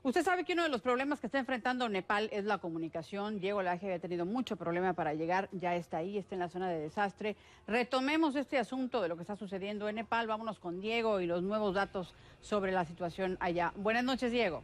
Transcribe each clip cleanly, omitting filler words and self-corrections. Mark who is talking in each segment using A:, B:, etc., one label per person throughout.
A: Usted sabe que uno de los problemas que está enfrentando Nepal es la comunicación. Diego Laje había tenido mucho problema para llegar, ya está ahí, está en la zona de desastre. Retomemos este asunto de lo que está sucediendo en Nepal. Vámonos con Diego y los nuevos datos sobre la situación allá. Buenas noches, Diego.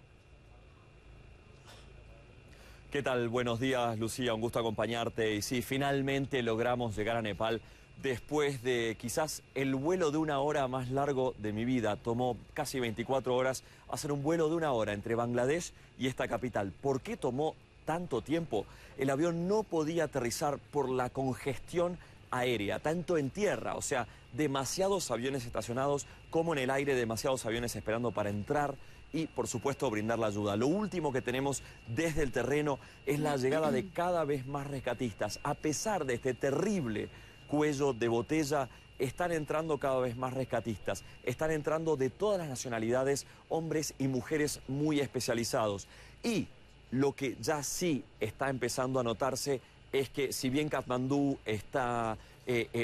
B: ¿Qué tal? Buenos días, Lucía, un gusto acompañarte. Y sí, finalmente logramos llegar a Nepal después de quizás el vuelo de una hora más largo de mi vida. Tomó casi 24 horas hacer un vuelo de una hora entre Bangladesh y esta capital. ¿Por qué tomó tanto tiempo? El avión no podía aterrizar por la congestión aérea, tanto en tierra, o sea, demasiados aviones estacionados, como en el aire, demasiados aviones esperando para entrar y, por supuesto, brindar la ayuda. Lo último que tenemos desde el terreno es la llegada de cada vez más rescatistas. A pesar de este terrible cuello de botella, están entrando cada vez más rescatistas. Están entrando de todas las nacionalidades, hombres y mujeres muy especializados. Y lo que ya sí está empezando a notarse es que, si bien Katmandú está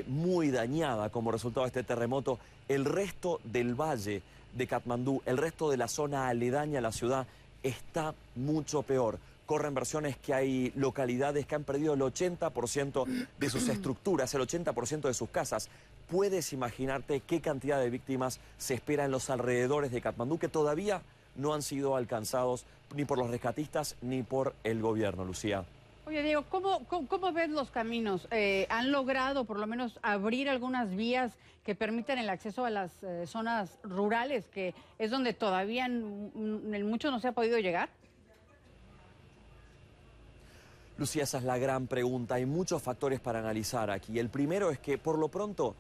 B: muy dañada como resultado de este terremoto, el resto del valle de Katmandú, el resto de la zona aledaña a la ciudad, está mucho peor. Corren versiones que hay localidades que han perdido el 80% de sus estructuras, el 80% de sus casas. ¿Puedes imaginarte qué cantidad de víctimas se espera en los alrededores de Katmandú, que todavía no han sido alcanzados ni por los rescatistas ni por el gobierno, Lucía?
A: Oye, Diego, ¿cómo ves los caminos? ¿Han logrado por lo menos abrir algunas vías que permitan el acceso a las zonas rurales, que es donde todavía en mucho no se ha podido llegar?
B: Lucía, esa es la gran pregunta. Hay muchos factores para analizar aquí. El primero es que, por lo pronto,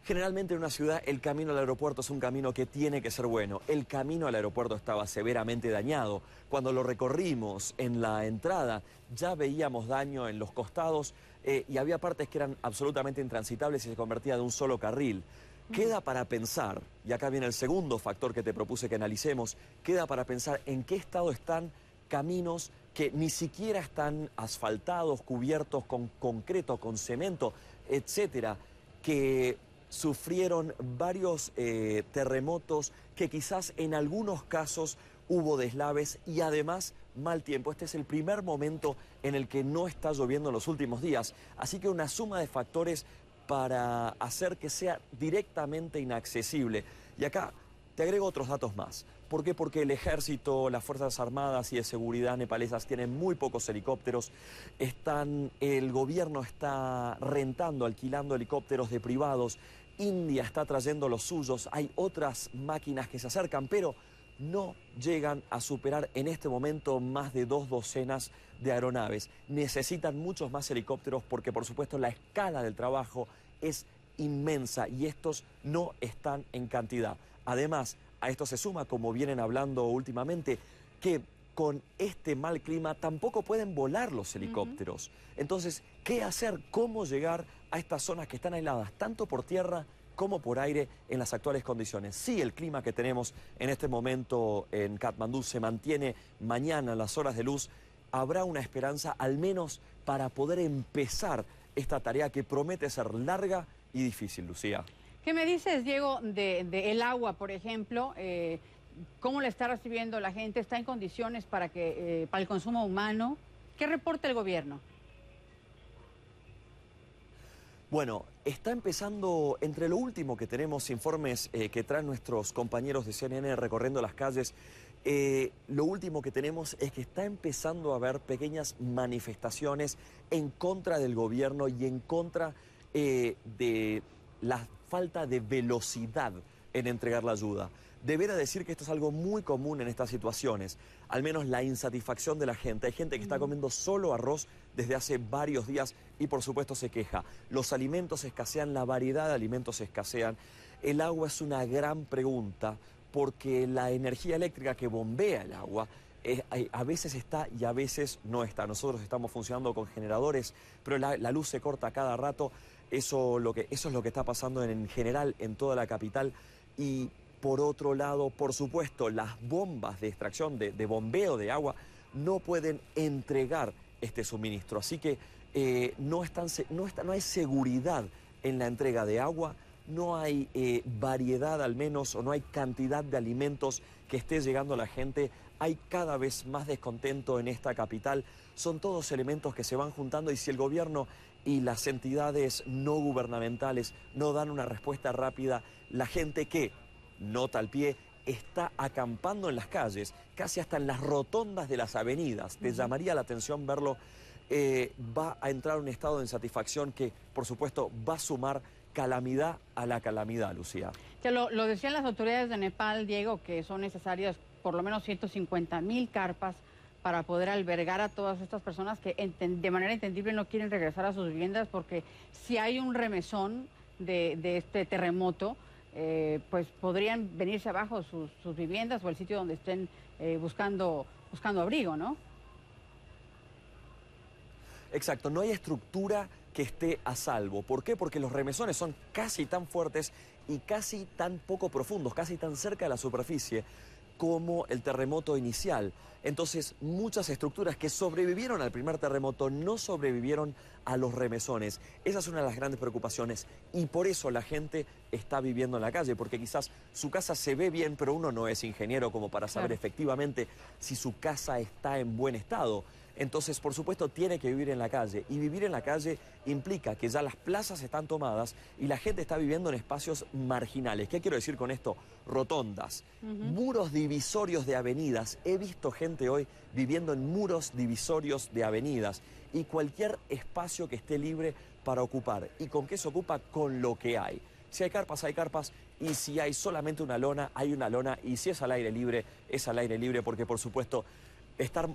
B: generalmente en una ciudad el camino al aeropuerto es un camino que tiene que ser bueno. El camino al aeropuerto estaba severamente dañado. Cuando lo recorrimos en la entrada ya veíamos daño en los costados y había partes que eran absolutamente intransitables y se convertía de un solo carril. Queda para pensar, y acá viene el segundo factor que te propuse que analicemos, queda para pensar en qué estado están caminos que ni siquiera están asfaltados, cubiertos con concreto, con cemento, etcétera, que sufrieron varios terremotos, que quizás en algunos casos hubo deslaves y además mal tiempo. Este es el primer momento en el que no está lloviendo en los últimos días, así que una suma de factores para hacer que sea directamente inaccesible. Y acá te agrego otros datos más. ¿Por qué? Porque el ejército, las Fuerzas Armadas y de Seguridad nepalesas tienen muy pocos helicópteros. El gobierno está rentando, alquilando helicópteros de privados. India está trayendo los suyos. Hay otras máquinas que se acercan, pero no llegan a superar en este momento más de 2 docenas de aeronaves. Necesitan muchos más helicópteros porque, por supuesto, la escala del trabajo es inmensa y estos no están en cantidad. Además, a esto se suma, como vienen hablando últimamente, que con este mal clima tampoco pueden volar los helicópteros. Entonces, ¿qué hacer? ¿Cómo llegar a estas zonas que están aisladas, tanto por tierra como por aire, en las actuales condiciones? Sí, el clima que tenemos en este momento en Katmandú se mantiene. Mañana, en las horas de luz, habrá una esperanza, al menos para poder empezar esta tarea que promete ser larga y difícil, Lucía.
A: ¿Qué me dices, Diego, de el agua, por ejemplo? ¿Cómo la está recibiendo la gente? ¿Está en condiciones para el consumo humano? ¿Qué reporta el gobierno?
B: Bueno, está empezando, entre lo último que tenemos, informes que traen nuestros compañeros de CNN recorriendo las calles, lo último que tenemos es que está empezando a haber pequeñas manifestaciones en contra del gobierno y en contra de la falta de velocidad en entregar la ayuda. Deberá decir que esto es algo muy común en estas situaciones, al menos la insatisfacción de la gente. Hay gente que está comiendo solo arroz desde hace varios días y, por supuesto, se queja. Los alimentos escasean, la variedad de alimentos escasean. El agua es una gran pregunta porque la energía eléctrica que bombea el agua a veces está y a veces no está. Nosotros estamos funcionando con generadores, pero la luz se corta cada rato. Eso es lo que está pasando en general en toda la capital. Y por otro lado, por supuesto, las bombas de extracción, de bombeo de agua, no pueden entregar este suministro. Así que no hay seguridad en la entrega de agua, no hay variedad al menos, o no hay cantidad de alimentos que esté llegando a la gente hay cada vez más descontento en esta capital. Son todos elementos que se van juntando y si el gobierno y las entidades no gubernamentales no dan una respuesta rápida, la gente que, nota al pie, está acampando en las calles, casi hasta en las rotondas de las avenidas. Te llamaría la atención verlo. Va a entrar un estado de insatisfacción que, por supuesto, va a sumar calamidad a la calamidad, Lucía.
A: Ya lo decían las autoridades de Nepal, Diego, que son necesarias por lo menos 150,000 carpas para poder albergar a todas estas personas que de manera entendible no quieren regresar a sus viviendas, porque si hay un remesón de este terremoto, pues podrían venirse abajo sus viviendas o el sitio donde estén buscando abrigo, ¿no?
B: Exacto, no hay estructura que esté a salvo. ¿Por qué? Porque los remesones son casi tan fuertes y casi tan poco profundos, casi tan cerca de la superficie como el terremoto inicial. Entonces, muchas estructuras que sobrevivieron al primer terremoto no sobrevivieron a los remesones. Esa es una de las grandes preocupaciones y por eso la gente está viviendo en la calle, porque quizás su casa se ve bien, pero uno no es ingeniero como para saber efectivamente si su casa está en buen estado. Entonces, por supuesto, tiene que vivir en la calle. Y vivir en la calle implica que ya las plazas están tomadas y la gente está viviendo en espacios marginales. ¿Qué quiero decir con esto? Rotondas, muros divisorios de avenidas. He visto gente hoy viviendo en muros divisorios de avenidas y cualquier espacio que esté libre para ocupar. ¿Y con qué se ocupa? Con lo que hay. Si hay carpas, hay carpas, y si hay solamente una lona, hay una lona, y si es al aire libre, es al aire libre, porque por supuesto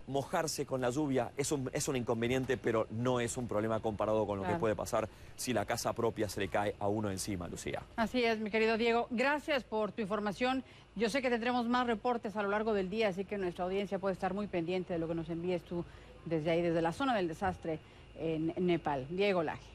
B: mojarse con la lluvia es un inconveniente, pero no es un problema comparado con lo que puede pasar si la casa propia se le cae a uno encima, Lucía.
A: Así es, mi querido Diego. Gracias por tu información. Yo sé que tendremos más reportes a lo largo del día, así que nuestra audiencia puede estar muy pendiente de lo que nos envíes tú desde ahí, desde la zona del desastre en Nepal. Diego Laje.